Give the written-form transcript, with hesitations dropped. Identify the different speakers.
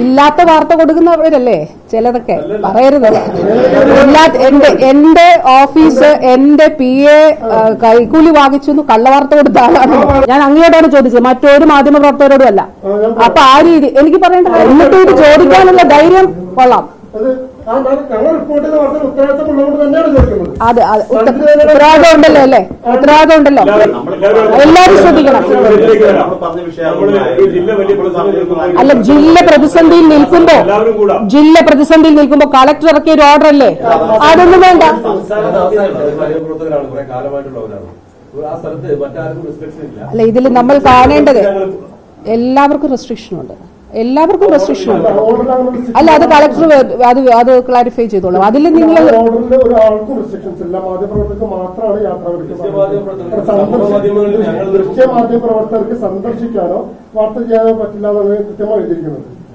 Speaker 1: ഇല്ലാത്ത വാർത്ത കൊടുക്കുന്നവരല്ലേ ചിലതൊക്കെ പറയരുത്. എന്റെ ഓഫീസ് എന്റെ PA കൈക്കൂലി വാങ്ങിച്ചു എന്ന് കള്ളവാർത്ത കൊടുത്ത ആളാണ് ഞാൻ. അങ്ങോട്ടാണ് ചോദിച്ചത്, മറ്റൊരു മാധ്യമ പ്രവർത്തകരോടും അല്ല. അപ്പൊ ആ രീതി എനിക്ക് പറയേണ്ടത്. എന്നിട്ട് ഇത് ചോദിക്കാനുള്ള ധൈര്യം കൊള്ളാം. അതെ ഉത്തരവാദിത്വം ഉണ്ടല്ലോ അല്ലേ? ഉത്തരവാദിത്വം ഉണ്ടല്ലോ, എല്ലാവരും ശ്രദ്ധിക്കണം. അല്ല, ജില്ല പ്രതിസന്ധിയിൽ നിൽക്കുമ്പോ കളക്ടർ ഇറക്കിയ ഒരു ഓർഡർ അല്ലേ, അതൊന്നും വേണ്ട. അല്ല, ഇതിൽ നമ്മൾ കാണേണ്ടത് എല്ലാവർക്കും റെസ്ട്രിക്ഷനുണ്ട്. അല്ല, അത് കളക്ടർ അത് ക്ലാരിഫൈ ചെയ്തോളാം. അതിൽ നിങ്ങൾ
Speaker 2: മാധ്യമപ്രവർത്തകർക്ക് സന്ദർശിക്കാനോ വാർത്ത ചെയ്യാനോ പറ്റില്ല എന്നാണ് കൃത്യമായി എഴുതിയിരിക്കുന്നത്.